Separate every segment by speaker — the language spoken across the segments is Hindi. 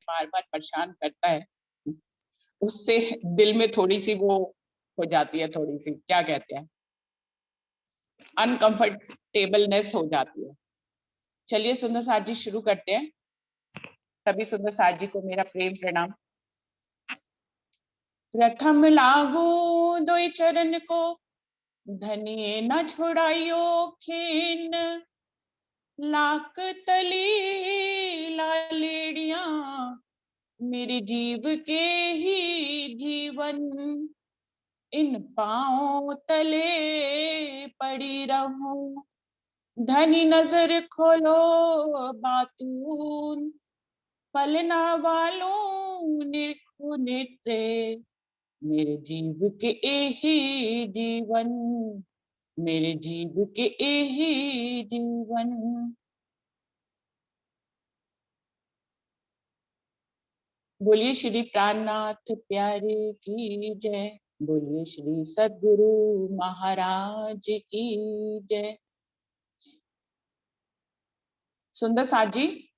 Speaker 1: बार बार परेशान करता है, उससे दिल में थोड़ी सी वो हो जाती है, थोड़ी सी क्या कहते हैं, अनकंफर्टेबलनेस हो जाती है। चलिए सुंदर साथ जी शुरू करते हैं। सभी सुंदर साथ जी को मेरा प्रेम प्रणाम। प्रथम लागू दोई चरण को, धनिये न छुड़ाइयो खेन, लाक तली लालेड़िया, मेरे जीव के ही जीवन, इन पांव तले पड़ी रहूं, धनी नजर खोलो बातून, पलना वालों निरखो नेत्रे, मेरे जीव के ही जीवन, मेरे जीव के ही जीवन। बोलिए श्री प्राणनाथ प्यारे की जय, बोलिए श्री सद्गुरु महाराज की जय। सुंदर साथ जी,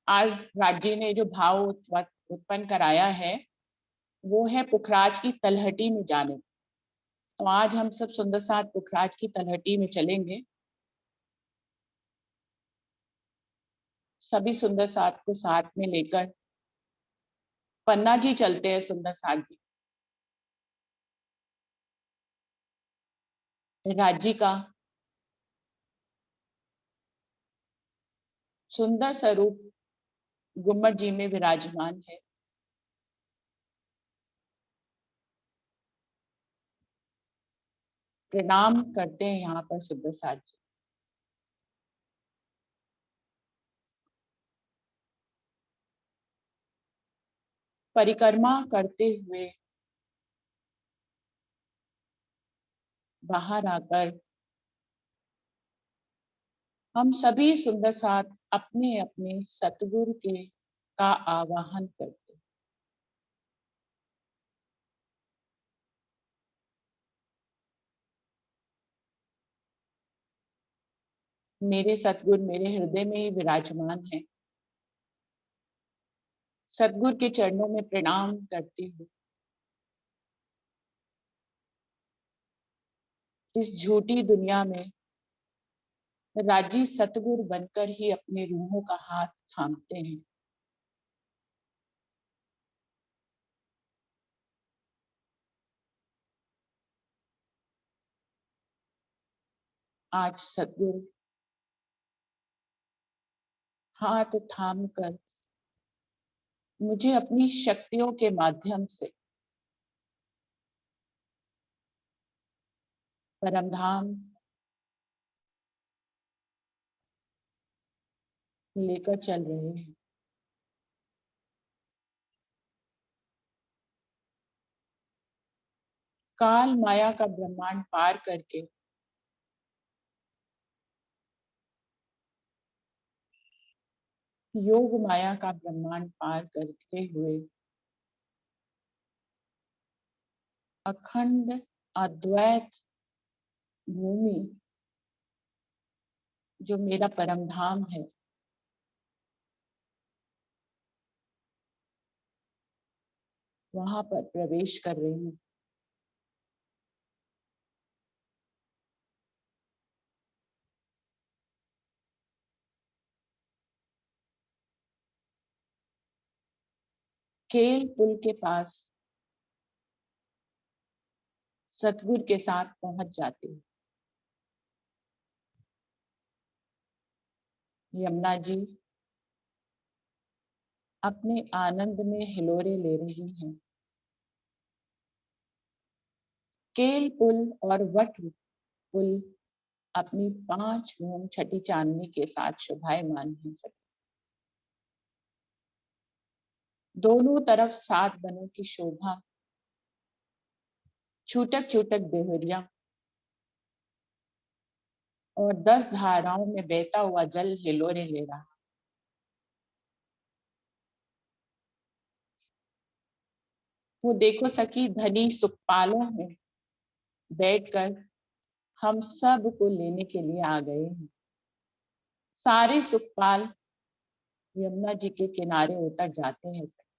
Speaker 1: आज राज जी ने जो भाव उत्पन्न कराया है वो है पुखराज की तलहटी में जाने। तो आज हम सब सुंदर साथ पुखराज की तलहटी में चलेंगे। सभी सुंदर साथ को साथ में लेकर पन्ना जी चलते हैं। सुंदर साथ जी, राज्य का सुंदर स्वरूप गुम्मट जी में विराजमान है। प्रणाम करते हैं यहाँ पर सुंदर साथ जी। परिक्रमा करते हुए बाहर आकर हम सभी सुंदर साथ अपने अपने सतगुरु के का आवाहन करते। मेरे सतगुरु मेरे हृदय में ही विराजमान है। सतगुरु के चरणों में प्रणाम करती हूँ। इस झूठी दुनिया में राजी सतगुरु बनकर ही अपने रूहों का हाथ थामते हैं। आज सतगुरु हाथ थाम कर मुझे अपनी शक्तियों के माध्यम से परमधाम लेकर चल रहे हैं। काल माया का ब्रह्मांड पार करके योग माया का ब्रह्मांड पार करते हुए अखंड अद्वैत भूमि जो मेरा परम धाम है, वहां पर प्रवेश कर रही हूँ। केल पुल के पास सतगुरु के साथ पहुंच जाती हूँ। यमुना जी अपने आनंद में हिलोरे ले रही हैं। केल पुल और वट पुल अपनी 5 मून छठी चांदनी के साथ शोभायमान है। दोनों तरफ 7 बनों की शोभा, छूटक छूटक देहरिया और 10 धाराओं में बहता हुआ जल हिलोरे ले रहा। वो देखो सखी धनी सुखपालों में बैठकर हम सब को लेने के लिए आ गए हैं। सारे सुखपाल यमुना जी के किनारे उतर जाते हैं सखी।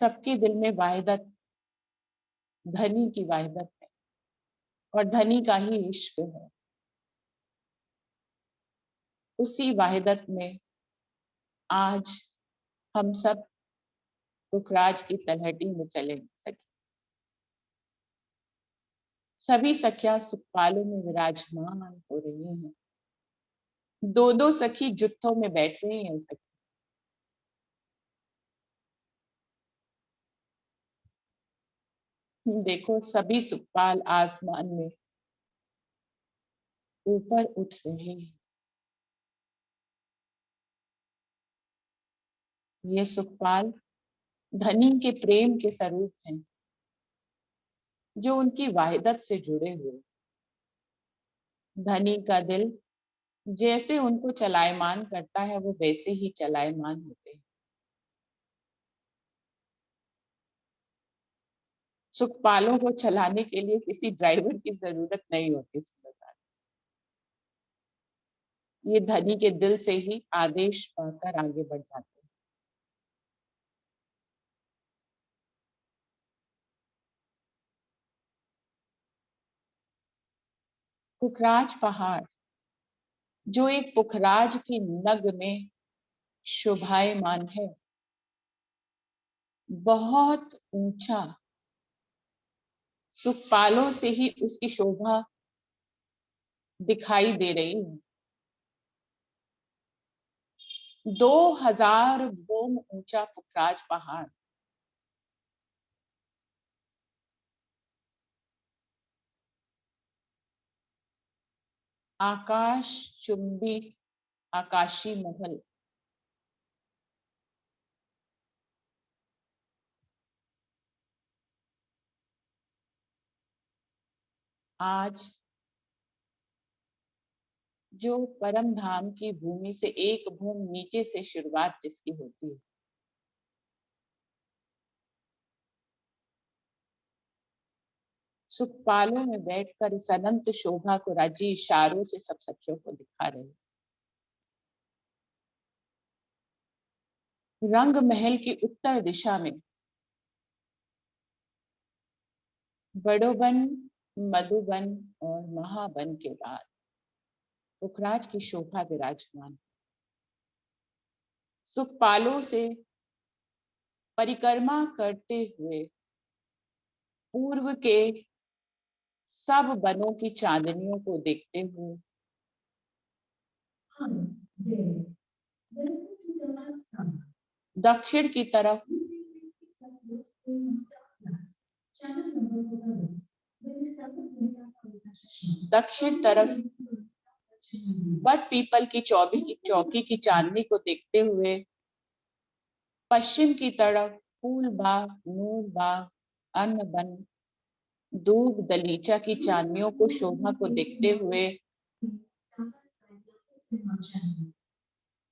Speaker 1: सबके दिल में वाहिदत धनी की वाहिदत है और धनी का ही इश्क है। उसी वाहिदत में आज हम सब पुखराज की तलहटी में चले सके। सभी सखियां सुखपालों में विराजमान हो रही हैं। दो दो सखी जुत्थों में बैठ रही हैं सखी। देखो सभी सुखपाल आसमान में ऊपर उठ रहे हैं। ये सुखपाल धनी के प्रेम के स्वरूप हैं, जो उनकी वाहिदत से जुड़े हुए। धनी का दिल जैसे उनको चलायमान करता है, वो वैसे ही चलायमान होते हैं। सुखपालों को चलाने के लिए किसी ड्राइवर की जरूरत नहीं होती। ये धनी के दिल से ही आदेश पाकर आगे बढ़ जाते हैं। पुखराज पहाड़, जो एक पुखराज की नग में शोभायमान है, बहुत ऊंचा। सुखपालों से ही उसकी शोभा दिखाई दे रही है। 2000 भूम ऊंचा पुखराज पहाड़ आकाश चुंबी आकाशी महल, आज जो परम धाम की भूमि से एक भूम नीचे से शुरुआत जिसकी होती है, सुखपालों में बैठकर इस अनंत शोभा को राजी इशारों से सब सखियों को दिखा रहे। रंग महल की उत्तर दिशा में बड़ोबन, मधुबन और महाबन के बाद पुखराज की शोभा विराजमान। सुखपालों से परिक्रमा करते हुए पूर्व के सब बनों की चांदनियों को देखते हुए दक्षिण की तरफ दक्षिण तरफ बट पीपल की चौकी की चांदनी को देखते हुए पश्चिम की तरफ फूल बाग, नूर बाग, अन्न बन, दूब दलीचा की चांदनियों को शोभा को देखते हुए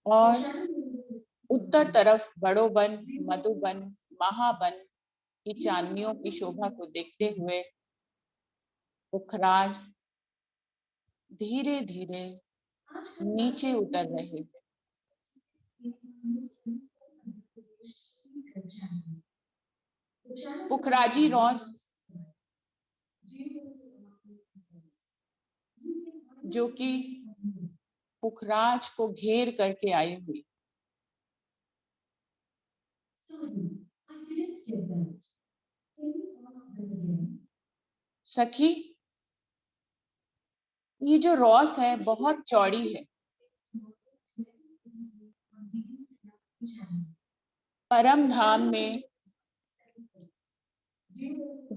Speaker 1: और उत्तर तरफ बड़ोबन, मधुबन, महाबन की चांदनियों की शोभा को देखते हुए पुखराज धीरे धीरे नीचे उतर रहे थे। पुखराजी रॉस जो कि पुखराज को घेर करके आई हुई, सखी ये जो रॉस है बहुत चौड़ी है। परम धाम में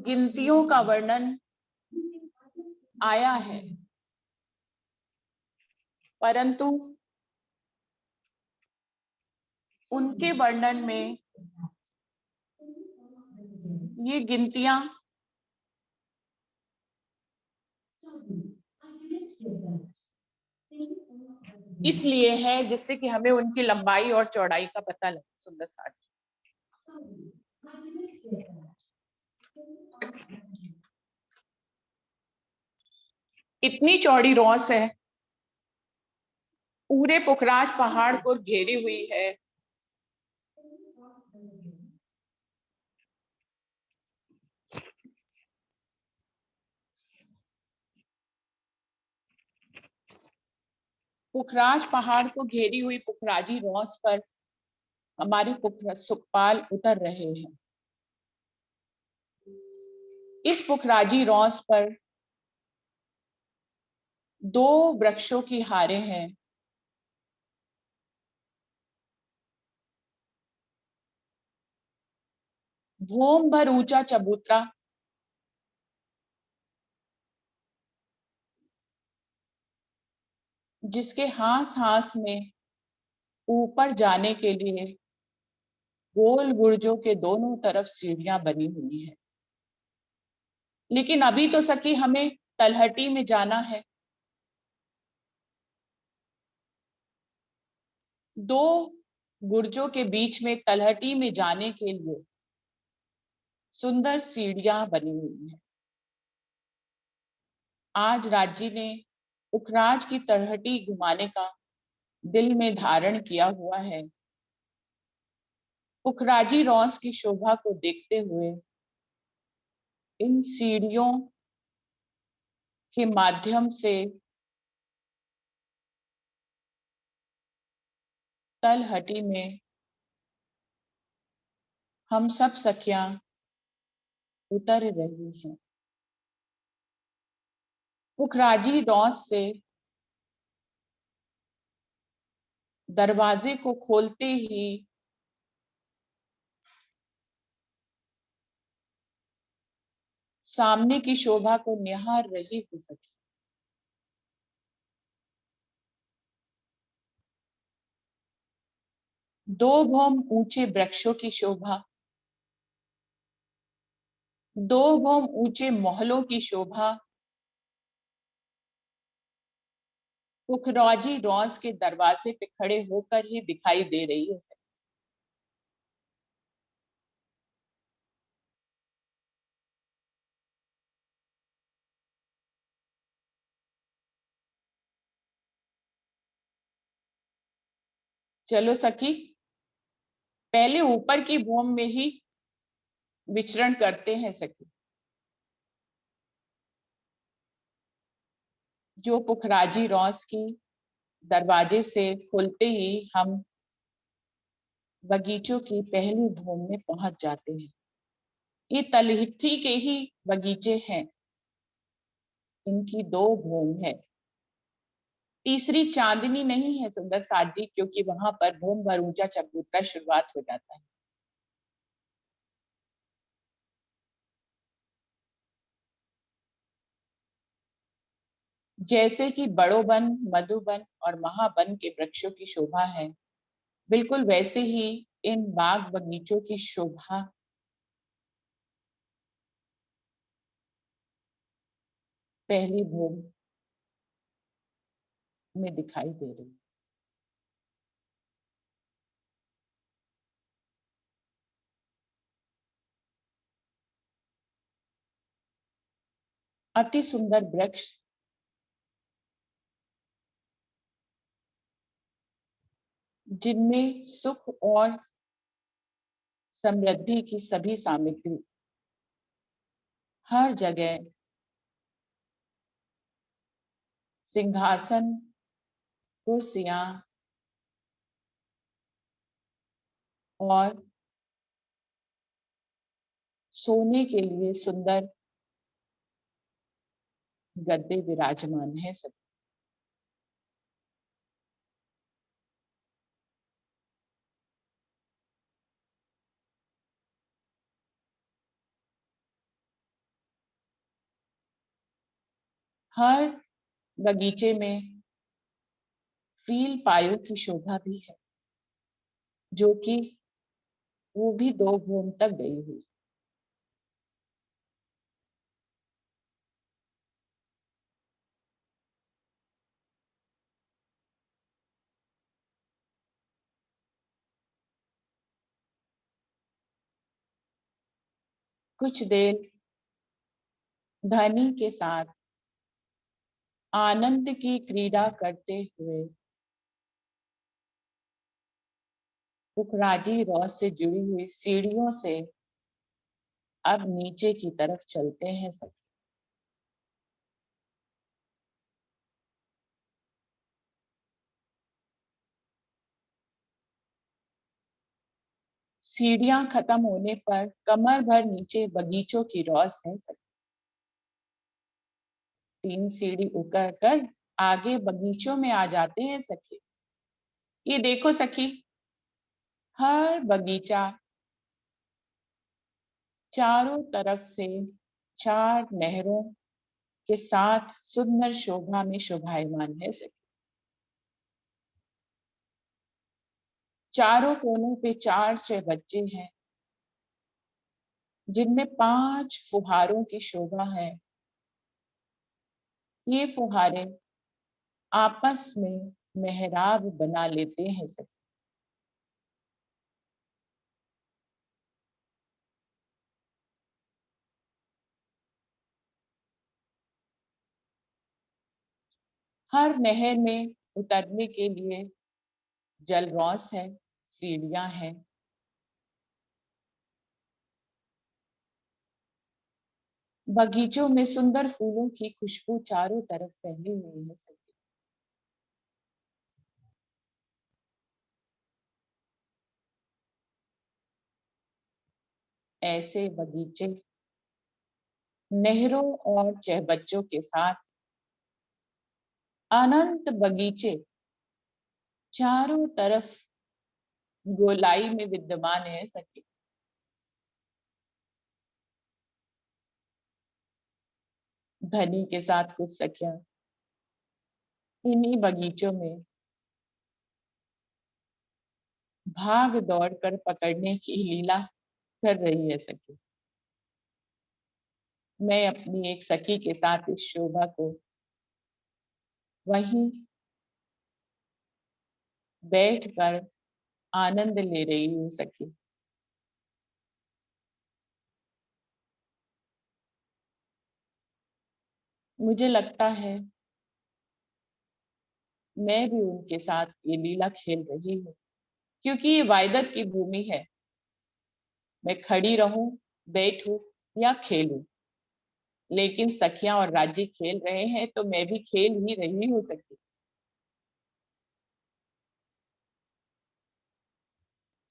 Speaker 1: गिनतियों का वर्णन आया है, परंतु उनके वर्णन में ये गिनतियां इसलिए है जिससे कि हमें उनकी लंबाई और चौड़ाई का पता लगे। सुंदर साथ इतनी चौड़ी रॉस है, पूरे पुखराज पहाड़ को घेरी हुई है। पुखराज पहाड़ को घेरी हुई पुखराजी रॉस पर हमारे सुखपाल उतर रहे हैं। इस पुखराजी रॉस पर 2 वृक्षों की हारें हैं। भूम भर ऊंचा चबूतरा, जिसके हास हास में ऊपर जाने के लिए गोल गुर्जों के दोनों तरफ सीढ़ियां बनी हुई है। लेकिन अभी तो सखी हमें तलहटी में जाना है। 2 गुर्जों के बीच में तलहटी में जाने के लिए सुंदर सीढ़ियां बनी हुई है। आज राजी ने पुखराज की तलहटी घुमाने का दिल में धारण किया हुआ है। पुखराजी रॉस की शोभा को देखते हुए इन सीढ़ियों के माध्यम से तलहटी में हम सब सखियां उतर रही हैं। पुखराजी रॉस से दरवाजे को खोलते ही सामने की शोभा को निहार रही थी सखी। 2 भौम ऊंचे वृक्षों की शोभा, 2 भौम ऊंचे महलों की शोभा पुखराजी रॉस के दरवाजे पे खड़े होकर ही दिखाई दे रही है। चलो सखी, पहले ऊपर की भूमि में ही विचरण करते हैं सखी। जो पुखराजी रॉस की दरवाजे से खुलते ही हम बगीचों की पहली भूमि में पहुंच जाते हैं। ये तलहटी के ही बगीचे हैं। इनकी 2 भूमि है। तीसरी चांदनी नहीं है सुंदर साजी, क्योंकि वहां पर भूम भर ऊंचा चबूतरा शुरुआत हो जाता है। जैसे कि बड़ोबन, मधुबन और महाबन के वृक्षों की शोभा है, बिल्कुल वैसे ही इन बाग बगीचों की शोभा पहली भूमि में दिखाई दे रही। अति सुंदर वृक्ष, जिनमें सुख और समृद्धि की सभी सामग्री हर जगह, सिंहासन, कुर्सियां और सोने के लिए सुंदर गद्दे विराजमान है सब। हर बगीचे में फील पायों की शोभा भी है, जो कि वो भी 2 भूम तक गई हुई। कुछ देर धनी के साथ आनंद की क्रीड़ा करते हुए पुखराजी रॉस से जुड़ी हुई सीढ़ियों से अब नीचे की तरफ चलते हैं सखी। सीढ़ियां खत्म होने पर कमर भर नीचे बगीचों की रौस है सखी। 3 सीढ़ी उतर कर आगे बगीचों में आ जाते हैं सखी। ये देखो सखी, हर बगीचा चारों तरफ से 4 नहरों के साथ सुंदर शोभा में शोभायमान है सखी। चारों कोनों पे 4 बच्चे हैं, जिनमें 5 फुहारों की शोभा है। ये फुहारे आपस में मेहराब बना लेते हैं सखी। हर नहर में उतरने के लिए जलरौस है, सीढ़ियां हैं। बगीचों में सुंदर फूलों की खुशबू चारों तरफ फैली हुई है सखी। ऐसे बगीचे नहरों और चहबच्चों के साथ अनंत बगीचे चारों तरफ गोलाई में विद्यमान है सखी। धनी के साथ कुछ सखियां इन्हीं बगीचों में भाग दौड़ कर पकड़ने की लीला कर रही है सखी। मैं अपनी एक सखी के साथ इस शोभा को वहीं बैठकर आनंद ले रही हूँ सखी। मुझे लगता है मैं भी उनके साथ ये लीला खेल रही हूँ, क्योंकि ये वायदत की भूमि है। मैं खड़ी रहूं, बैठूं या खेलूं, लेकिन सखियां और राजी खेल रहे हैं तो मैं भी खेल ही रही हूँ सखी।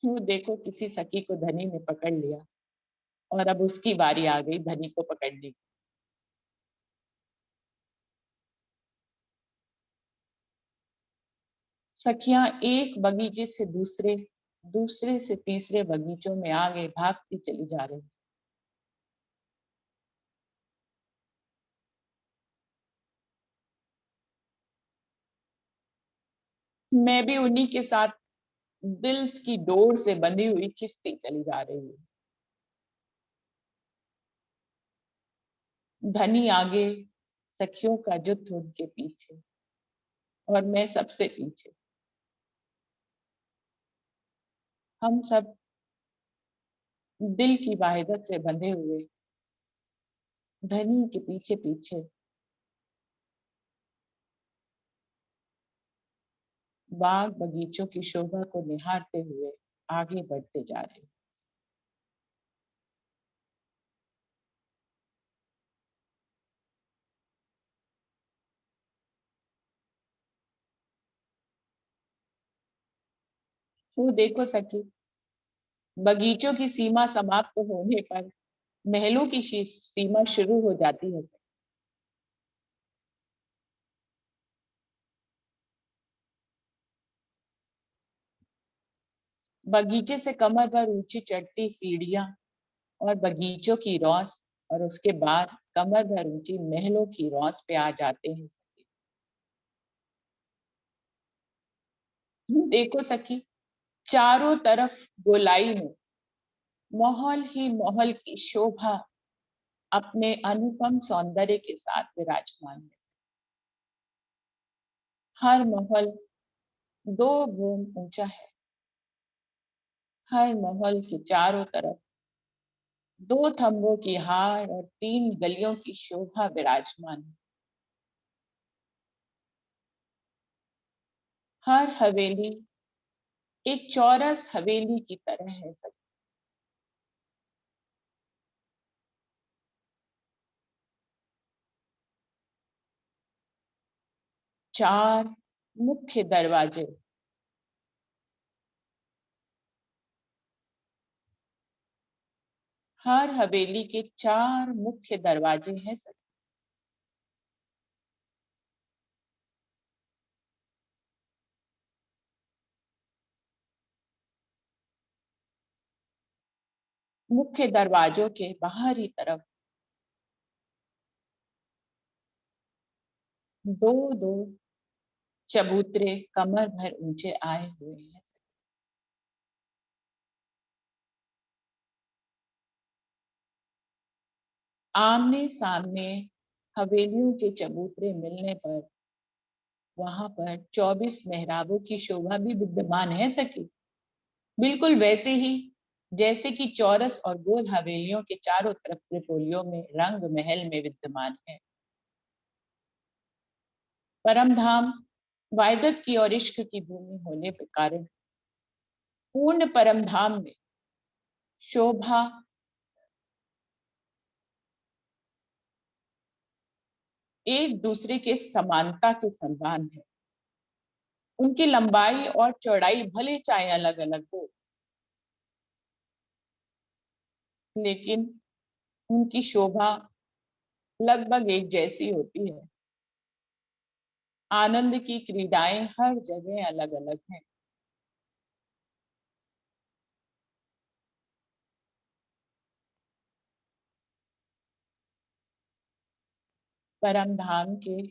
Speaker 1: क्यों देखो, किसी सखी को धनी ने पकड़ लिया और अब उसकी बारी आ गई धनी को पकड़ने की। सखियां एक बगीचे से दूसरे, दूसरे से तीसरे बगीचों में आगे भागती चली जा रही। मैं भी उन्हीं के साथ दिल की डोर से बंधी हुई खिंचती चली जा रही हूँ। धनी आगे, सखियों का जुट उनके पीछे और मैं सबसे पीछे। हम सब दिल की वाहिदत से बंधे हुए धनी के पीछे पीछे बाग बगीचों की शोभा को निहारते हुए आगे बढ़ते जा रहे हैं। वो देखो सखी, बगीचों की सीमा समाप्त होने पर महलों की सीमा शुरू हो जाती है। बगीचे से कमर भर ऊंची चढ़ती सीढ़ियां और बगीचों की रौस, और उसके बाद कमर भर ऊंची महलों की रौस पे आ जाते हैं सखी। देखो सखी, चारों तरफ गोलाई में महल ही महल की शोभा अपने अनुपम सौंदर्य के साथ विराजमान है। हर महल 2 भूम ऊंचा है। हर महल के चारों तरफ 2 थंबों की हार और 3 गलियों की शोभा विराजमान है। हर हवेली एक चौरस हवेली की तरह है सखी। चार मुख्य दरवाजे, हर हवेली के चार मुख्य दरवाजे हैं सखी। मुख्य दरवाजों के बाहरी तरफ दो दो चबूतरे कमर भर ऊंचे आए हुए हैं। आमने सामने हवेलियों के चबूतरे मिलने पर वहां पर 24 मेहराबों की शोभा भी विद्यमान है सखी। बिल्कुल वैसे ही जैसे कि चौरस और गोल हवेलियों के चारों तरफ त्रिपोलियों में रंग महल में विद्यमान है। परम धाम वायदत की और इश्क की भूमि होने के कारण पूर्ण परम धाम में शोभा एक दूसरे के समानता के समान है। उनकी लंबाई और चौड़ाई भले चाहे अलग अलग हो, लेकिन उनकी शोभा लगभग एक जैसी होती है। आनंद की क्रीडाएं हर जगह अलग अलग हैं। परम धाम के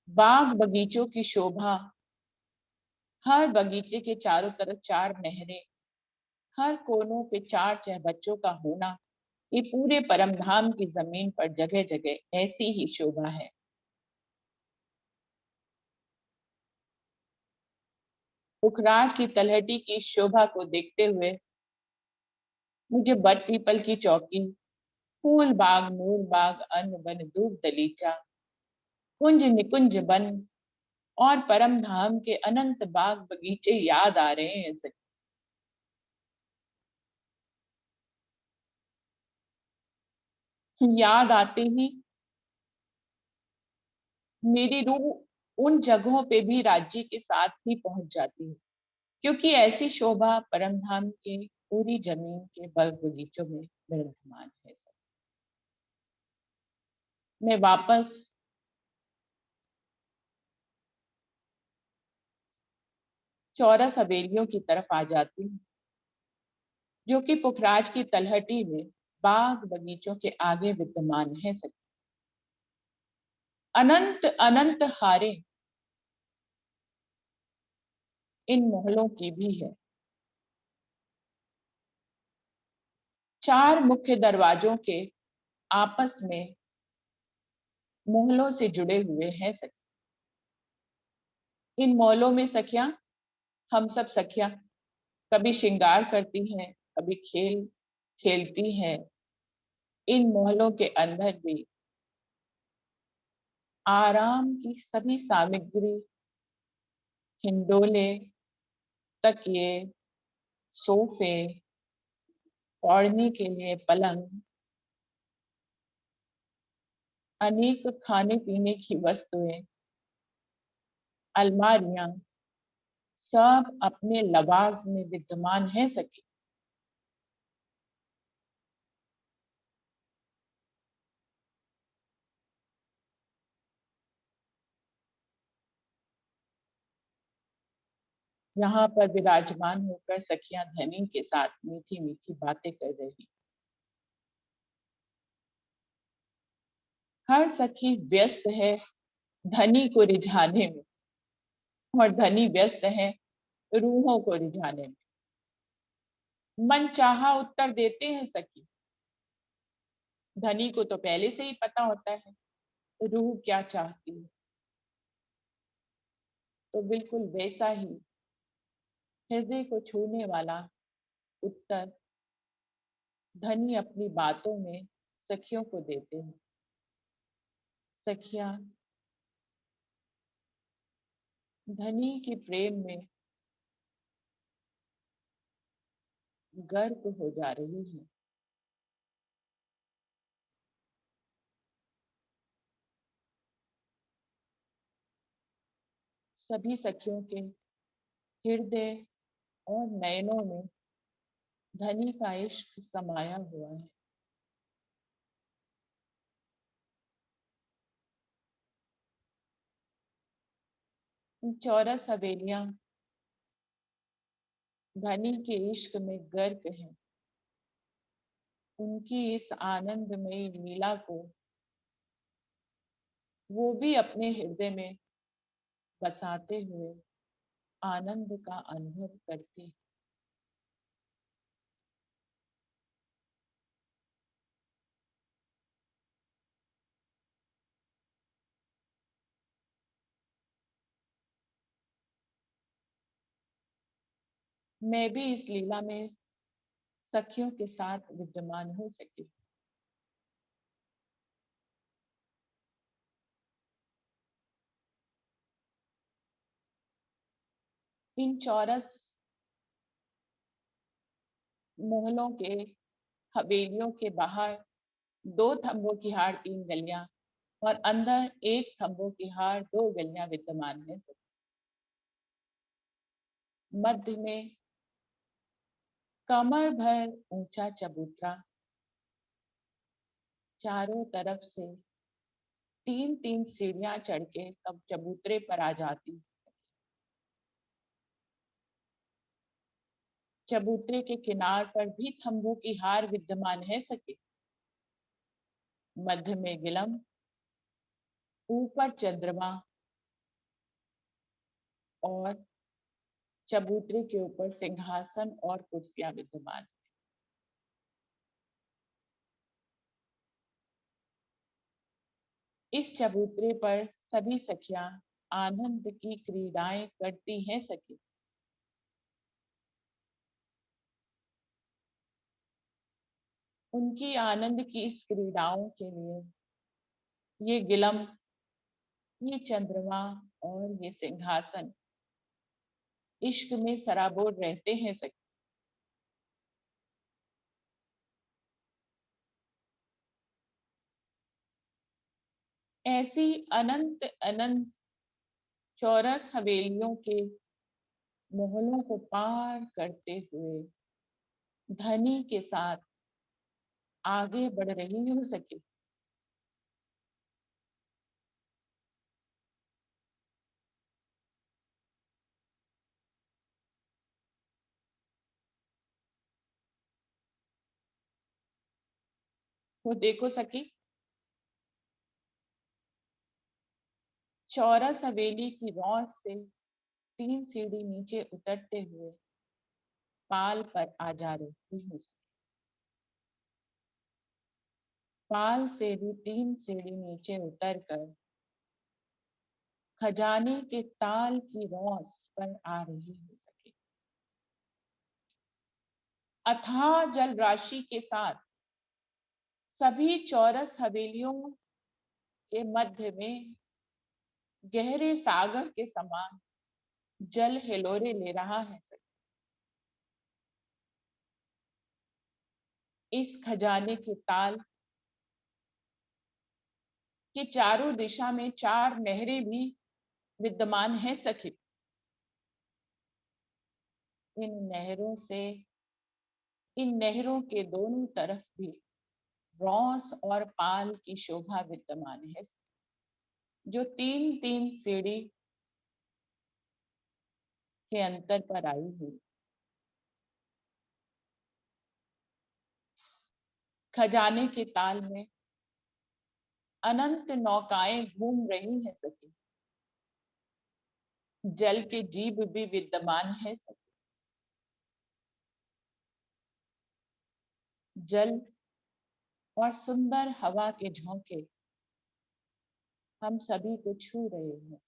Speaker 1: बाग बगीचों की शोभा, हर बगीचे के चारों तरफ चार नहरें, हर कोनों पे चार चहबच्चों का होना, ये पूरे परम धाम की जमीन पर जगह जगह ऐसी ही शोभा है। पुखराज की तलहटी की शोभा को देखते हुए मुझे बट पीपल की चौकी, फूल बाग, नूर बाग, अन्न बन, धूप दलीचा, कुंज निकुंज बन और परम धाम के अनंत बाग बगीचे याद आ रहे हैं सखी। याद आते ही मेरी रूह उन जगहों पे भी राज्य के साथ ही पहुंच जाती है, क्योंकि ऐसी शोभा परम धाम के पूरी जमीन के बाग बगीचों में विराजमान है सखी। मैं वापस चौरस हवेलियों की तरफ आ जाती हूँ, जो कि पुखराज की तलहटी में बाग बगीचों के आगे विद्यमान है सखी। अनंत अनंत हारे इन महलों की भी है। चार मुख्य दरवाजों के आपस में महलों से जुड़े हुए हैं सखी। इन महलों में सखियां, हम सब सखियां कभी श्रृंगार करती हैं, कभी खेल खेलती हैं। इन महलों के अंदर भी आराम की सभी सामग्री, हिंडोले, तकिए, सोफे, ओढ़ने के लिए पलंग, अनेक खाने पीने की वस्तुएं, अलमारियां, सब अपने लवाज में विद्यमान है सखी। यहाँ पर विराजमान होकर सखियां धनी के साथ मीठी मीठी बातें कर रही। हर सखी व्यस्त है धनी को रिझाने में, और धनी व्यस्त है रूहों को रिझाने में। मन चाहा उत्तर देते हैं सखी। धनी को तो पहले से ही पता होता है रूह क्या चाहती है, तो बिल्कुल वैसा ही हृदय को छूने वाला उत्तर धनी अपनी बातों में सखियों को देते हैं। सखियां धनी के प्रेम में गर्क हो जा रही है। सभी सखियों के हृदय और नयनों में धनी का इश्क समाया हुआ है। चौरस हवेलियां धनी के इश्क में गर्क हैं। उनकी इस आनंदमयी लीला को वो भी अपने हृदय में बसाते हुए आनंद का अनुभव करती है। मैं भी इस लीला में सखियों के साथ विद्यमान हो सकी। इन चौरस महलों के हवेलियों के बाहर दो थंबों की हार तीन गलियां और अंदर एक थंबों की हार दो गलियां विद्यमान है। मध्य में कमर भर ऊंचा चबूतरा, चारों तरफ से तीन तीन सीढ़ियां चढ़ के कब चबूतरे पर आ जाती। चबूतरे के किनार पर भी थंबों की हार विद्यमान है सके। मध्य में गिलम, ऊपर चंद्रमा और चबूतरे के ऊपर सिंहासन और कुर्सियां विद्यमान। इस चबूतरे पर सभी सखियां आनंद की क्रीड़ाएं करती हैं सखी। उनकी आनंद की इस क्रीड़ाओं के लिए ये गिलम, ये चंद्रमा और ये सिंहासन इश्क में सराबोर रहते हैं सखी। ऐसी अनंत अनंत चौरस हवेलियों के मोहल्लों को पार करते हुए धनी के साथ आगे बढ़ रही हो सके। वो देखो सकी, चौरस हवेली की रौस से तीन सीढ़ी नीचे उतरते हुए पाल पर आ जा रही हूँ। पाल से भी तीन सीढ़ी नीचे उतरकर खजाने के ताल की रौस पर आ रही हो सके। अथाह जल राशि के साथ सभी चौरस हवेलियों के मध्य में गहरे सागर के समान जल हिलोरे ले रहा है। इस खजाने के ताल के चारों दिशा में चार नहरें भी विद्यमान है सखी। इन नहरों से इन नहरों के दोनों तरफ भी रौस और पाल की शोभा विद्यमान है, जो तीन तीन सीढ़ी के अंतर पर आई हुई। खजाने के ताल में अनंत नौकाएं घूम रही है सखी। जल के जीव भी विद्यमान है सखी। जल और सुंदर हवा के झोंके हम सभी को छू रहे हैं।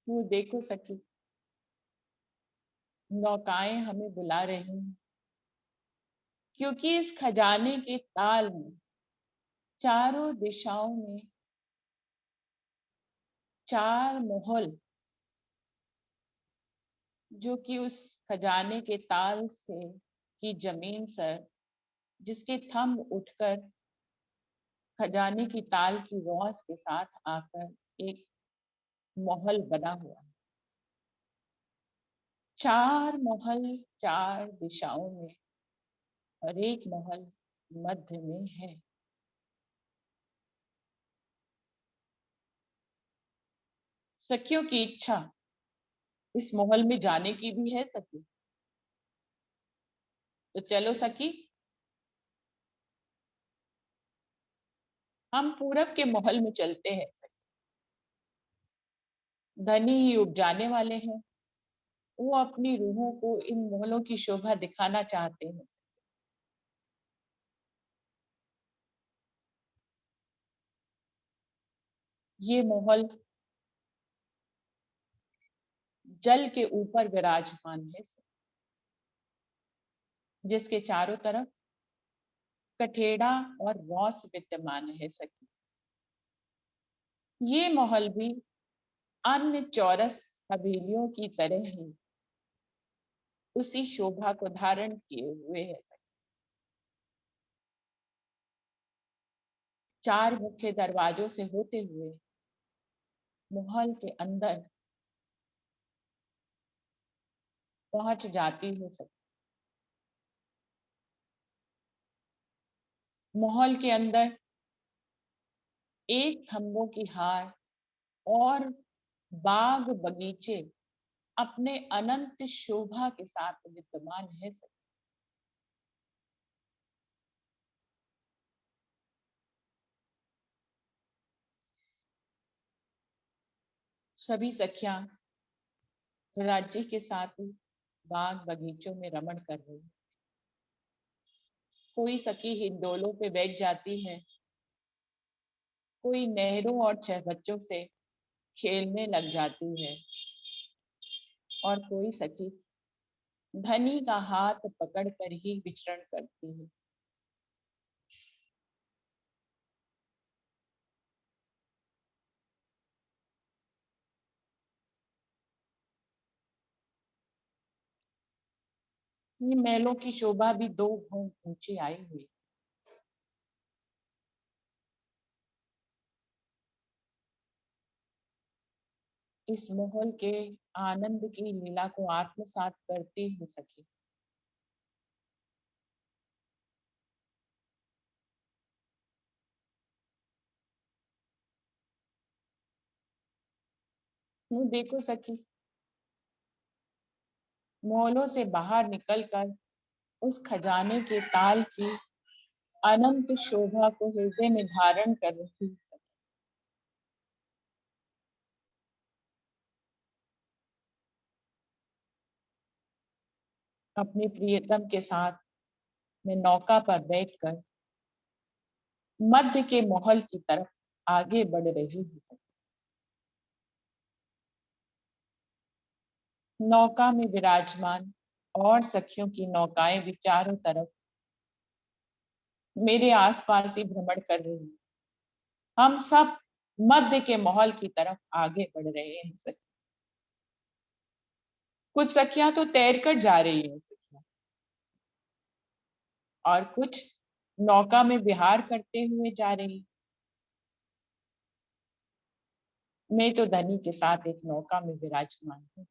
Speaker 1: वो देखो सखी, नौकाएं हमें बुला रही हैं, क्योंकि इस खजाने के ताल में चारों दिशाओं में चार मोहल, जो कि उस खजाने के ताल से की जमीन सर, जिसके थंब उठकर खजाने की ताल की रौस के साथ आकर एक महल बना हुआ है। चार महल चार दिशाओं में और एक महल मध्य में है। सखियों की इच्छा इस महल में जाने की भी है सखी। तो चलो सखी, हम पूरब के महल में चलते हैं सखी। धनी ही उपजाने वाले हैं, वो अपनी रूहों को इन महलों की शोभा दिखाना चाहते हैं। ये महल जल के ऊपर विराजमान है, जिसके चारों तरफ कठेड़ा और रौस विद्यमान है सखी। ये महल भी अन्य चौरस हवेलियों की तरह ही उसी शोभा को धारण किए हुए है सखी। चार मुख्य दरवाजों से होते हुए महल के अंदर पहुंच जाती हो सखी। महल के अंदर एक खम्भों की हार और बाग बगीचे अपने अनंत शोभा के साथ विद्यमान है सखी। सभी सखियां राज्य के साथ ही बाग बगीचों में रमण कर रही। कोई सखी हिंडोलों पे बैठ जाती है, कोई नहरों और चहबच्चों से खेलने लग जाती है, और कोई सखी धनी का हाथ पकड़कर ही विचरण करती है। ये महलों की शोभा भी दो भवन ऊंची आई हुई। इस महल के आनंद की लीला को आत्मसात करती हुई सखी देखो सखी, मॉलों से बाहर निकलकर उस खजाने के ताल की अनंत शोभा को हृदय में धारण कर रही हूँ। अपने प्रियतम के साथ मैं नौका पर बैठकर मध्य के महल की तरफ आगे बढ़ रही हूँ। नौका में विराजमान और सखियों की नौकाएं भी चारों तरफ मेरे आसपास ही भ्रमण कर रही हैं। हम सब मध्य के महल की तरफ आगे बढ़ रहे हैं सखी। कुछ सखियां तो तैरकर जा रही हैं सखियां, और कुछ नौका में विहार करते हुए जा रही हैं। मैं तो धनी के साथ एक नौका में विराजमान हूँ।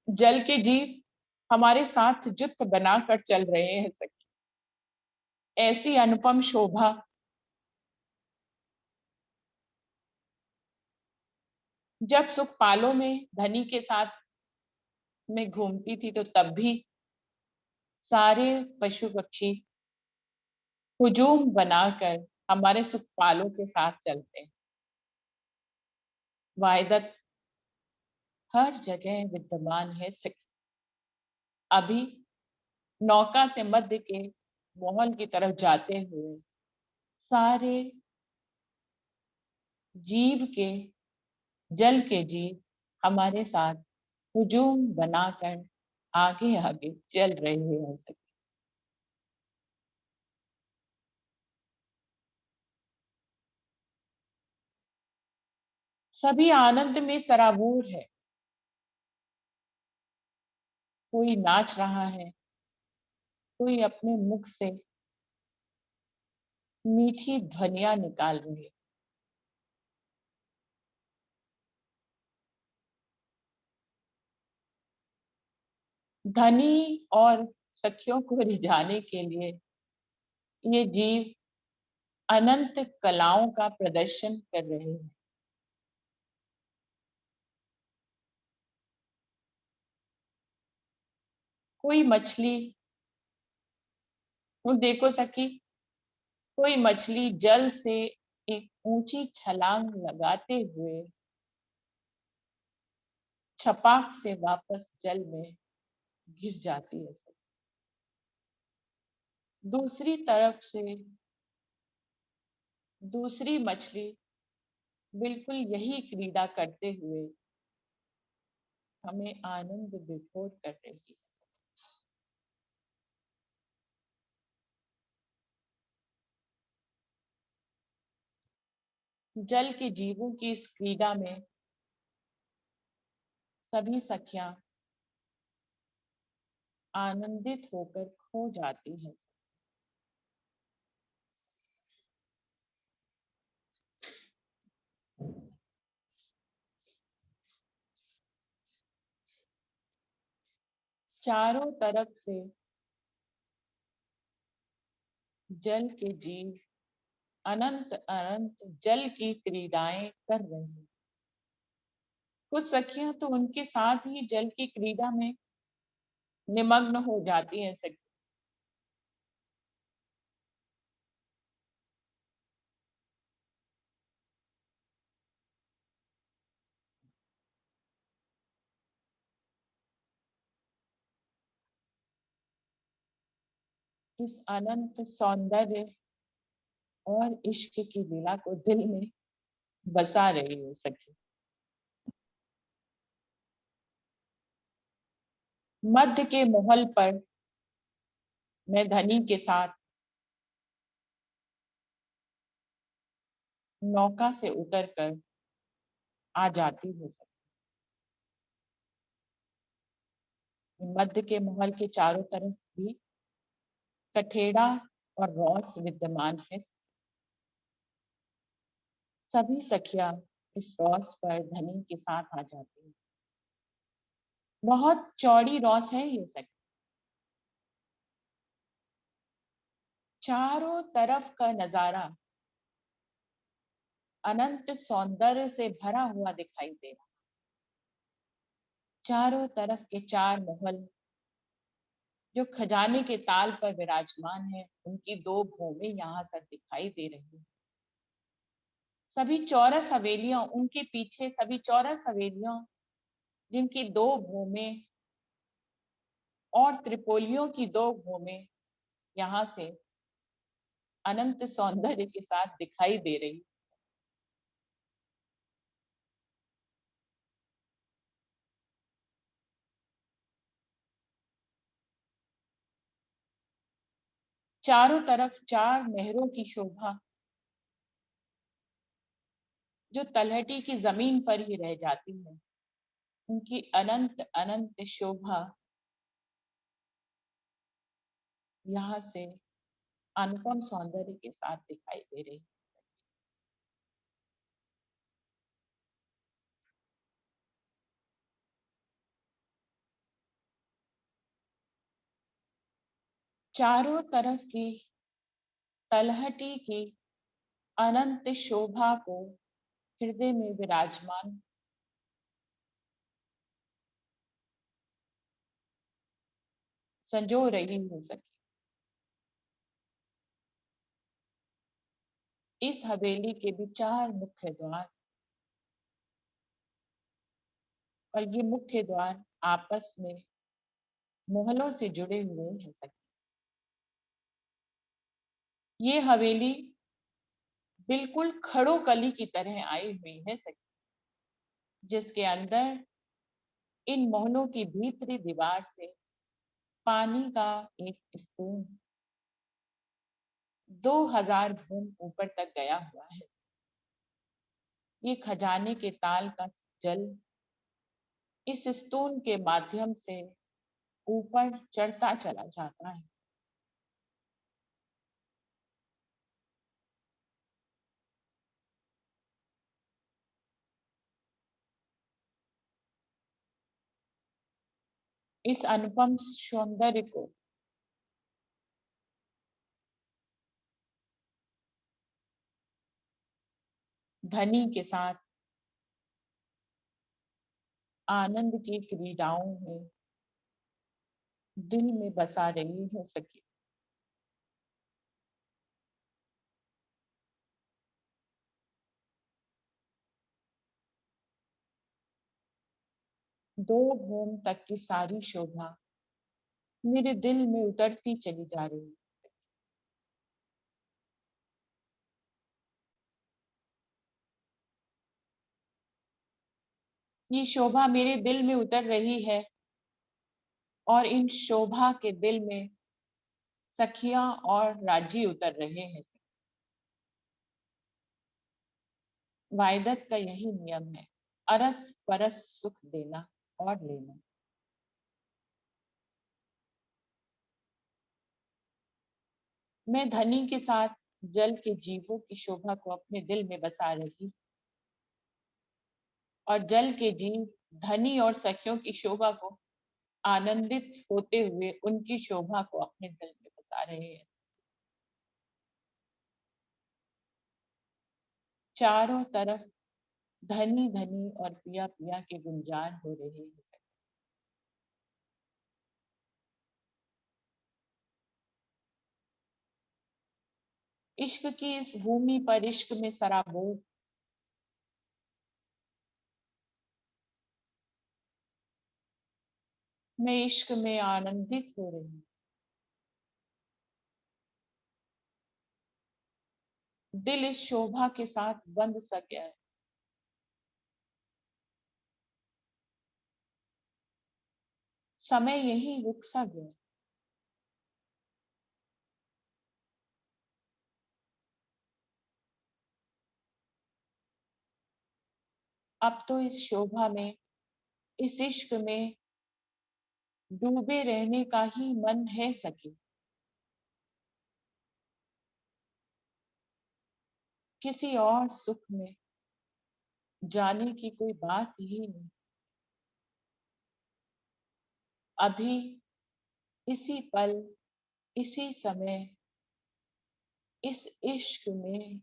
Speaker 1: जल के जीव हमारे साथ जुट बनाकर चल रहे हैं सखी। ऐसी अनुपम शोभा जब सुखपालों में धनी के साथ में घूमती थी, तो तब भी सारे पशु पक्षी हुजूम बनाकर हमारे सुखपालों के साथ चलते हैं। वायदत हर जगह विद्यमान है सखी। अभी नौका से मध्य के महल की तरफ जाते हुए सारे जीव के जल के जीव हमारे साथ हुजूम बनाकर आगे आगे चल रहे हैं सखी। सभी आनंद में सराबोर है। कोई नाच रहा है, कोई अपने मुख से मीठी ध्वनियां निकाल रही है। धनी और सखियों को रिझाने के लिए ये जीव अनंत कलाओं का प्रदर्शन कर रहे हैं। कोई मछली, वो देखो सखी, कोई मछली जल से एक ऊंची छलांग लगाते हुए छपाक से वापस जल में गिर जाती है। दूसरी तरफ से दूसरी मछली बिल्कुल यही क्रीड़ा करते हुए हमें आनंद विभोर कर रही है। जल के जीवों की इस क्रीड़ा में सभी सखियां आनंदित होकर खो जाती हैं। चारों तरफ से जल के जीव अनंत अनंत जल की क्रीड़ाएं कर रहे हैं। कुछ सखियां तो उनके साथ ही जल की क्रीड़ा में निमग्न हो जाती हैं सखी। इस अनंत सौंदर्य और इश्क की लीला को दिल में बसा रही हो सखी। मध्य के महल पर मैं धनी के साथ नौका से उतरकर आ जाती हूँ सखी। मध्य के महल के चारों तरफ भी कठेड़ा और रॉस विद्यमान है। सभी सखियां इस रॉस पर धनी के साथ आ जाती हैं। बहुत चौड़ी रॉस है ये सखी। चारों तरफ का नजारा अनंत सौंदर्य से भरा हुआ दिखाई दे रहा। चारों तरफ के चार महल जो खजाने के ताल पर विराजमान है, उनकी दो भूमें यहाँ सब दिखाई दे रही है। सभी चौरस हवेलियां, उनके पीछे सभी चौरस हवेलियां जिनकी दो भूमें और त्रिपोलियों की दो भूमें यहाँ से अनंत सौंदर्य के साथ दिखाई दे रही। चारों तरफ चार नहरों की शोभा जो तलहटी की जमीन पर ही रह जाती है, उनकी अनंत अनंत शोभा यहाँ से अनुपम सौंदर्य के साथ दिखाई दे रही। चारों तरफ की तलहटी की अनंत शोभा को हृदय में विराजमान संजो रही हो सके। इस हवेली के भी चार मुख्य द्वार और ये मुख्य द्वार आपस में मोहलों से जुड़े हुए हैं सके। ये हवेली बिल्कुल खड़ो कली की तरह आई हुई है सके। जिसके अंदर इन महलों की भीतरी दीवार से पानी का एक स्तूप 2000 भूम ऊपर तक गया हुआ है। ये खजाने के ताल का जल इस स्तून के माध्यम से ऊपर चढ़ता चला जाता है। इस अनुपम सौंदर्य को धनी के साथ आनंद की क्रीड़ाओं में दिल में बसा रही हो सके। दो भूम तक की सारी शोभा मेरे दिल में उतरती चली जा रही है। ये शोभा मेरे दिल में उतर रही है और इन शोभा के दिल में सखियां और राजी उतर रहे हैं। वायदत का यही नियम है, अरस परस सुख देना और लेना। मैं धनी के साथ जल के जीवों की शोभा को अपने दिल में बसा रही और जल के जीव धनी और सखियों की शोभा को आनंदित होते हुए उनकी शोभा को अपने दिल में बसा रहे हैं। चारों तरफ धनी धनी और पिया पिया के गुंजार हो रहे हैं। इश्क की इस भूमि पर इश्क में सराबोर मैं इश्क में आनंदित हो रही हूँ। दिल इस शोभा के साथ बंध सा गया है। समय यही रुक सा गया। अब तो इस शोभा में, इस इश्क में डूबे रहने का ही मन है सके। किसी और सुख में जाने की कोई बात ही नहीं। अभी इसी पल, इसी समय, इस इश्क में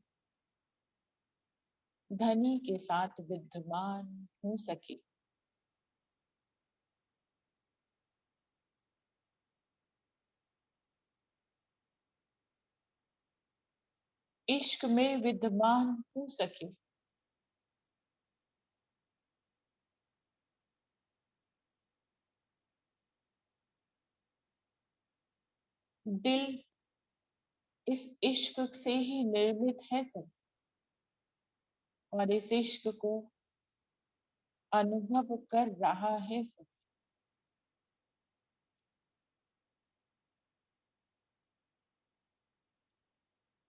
Speaker 1: धनी के साथ विद्यमान हो सके। इश्क में विद्यमान हो सके। दिल इस इश्क से ही निर्मित है सब और इस इश्क को अनुभव कर रहा है सब।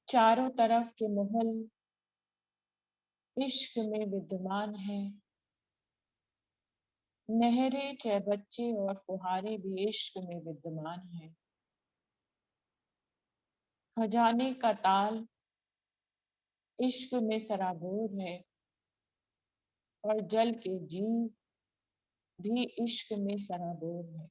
Speaker 1: चारों तरफ के महल इश्क में विद्यमान है। नहरें, चहबच्चे और फुहारे भी इश्क में विद्यमान है। खजाने का ताल इश्क में सराबोर है और जल के जीव भी इश्क में सराबोर है।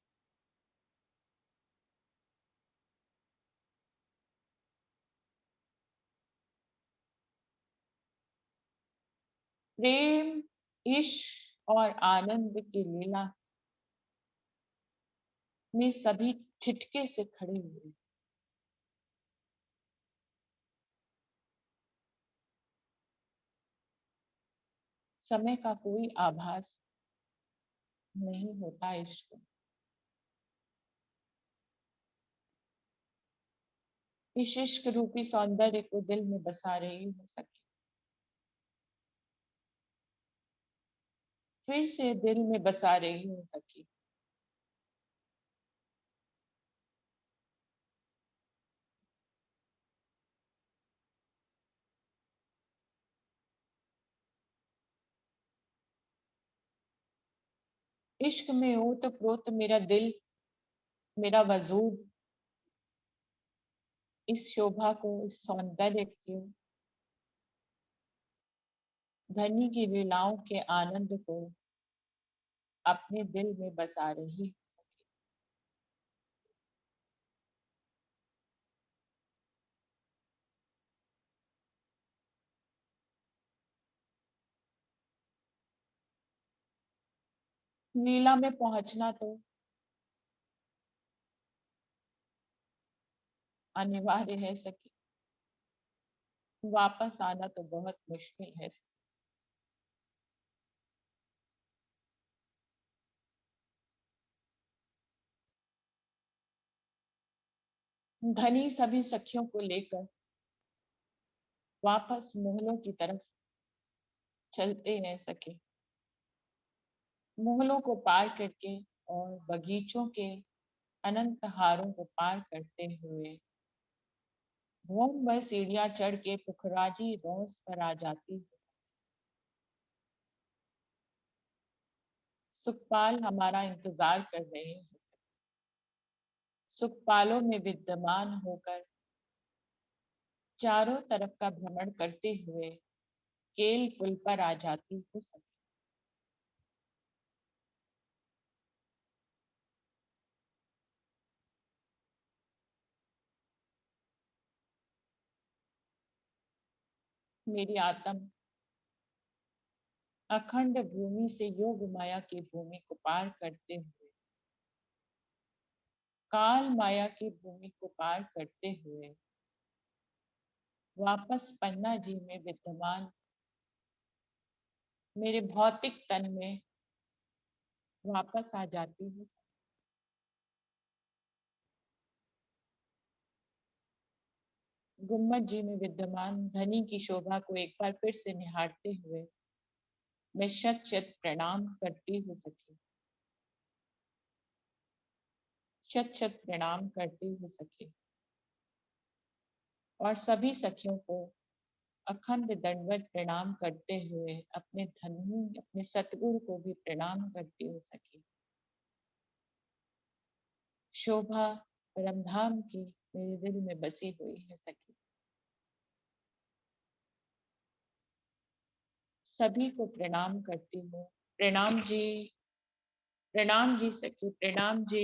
Speaker 1: प्रेम, इश्क और आनंद की लीला में सभी ठिठके से खड़े हुए। समय का कोई आभास नहीं होता इश्क में। इस इश्क रूपी सौंदर्य को दिल में बसा रही हो सके। फिर से दिल में बसा रही हूँ सखी। इश्क में ओत प्रोत मेरा दिल, मेरा वजूद, इस शोभा को, इस सौंदर्य को, धनी की लीलाओं के आनंद को अपने दिल में बसा रही हूँ। लीला में पहुंचना तो अनिवार्य है सखी, वापस आना तो बहुत मुश्किल है। धनी सभी सखियों को लेकर वापस महलों की तरफ चलते हैं सखी। महलों को पार करके और बगीचों के अनंत हारों को पार करते हुए भौम वह सीढ़ियां चढ़ के पुखराजी रोज पर आ जाती है। सुखपाल हमारा इंतजार कर रहे हैं। सुखपालों में विद्यमान होकर चारों तरफ का भ्रमण करते हुए केल पुल पर आ जाती हूँ सखी। मेरी आत्म अखंड भूमि से योग माया की भूमि को पार करते हुए, काल माया की भूमि को पार करते हुए वापस पन्ना जी में विद्यमान मेरे भौतिक तन में वापस आ जाती हूँ। गुम्मट जी में विद्यमान धनी की शोभा को एक बार फिर से निहारते हुए मैं शत शत प्रणाम करती हूँ सखी। शत शत प्रणाम करती हूँ सखी। और सभी सखियों को अखंड दंडवत प्रणाम करते हुए अपने धनी अपने सतगुरु को भी प्रणाम करती हूँ सखी। शोभा परमधाम की मेरे दिल में बसी हुई है सखी। सभी को प्रणाम करती हूँ। प्रणाम जी, प्रणाम जी सखी, प्रणाम जी।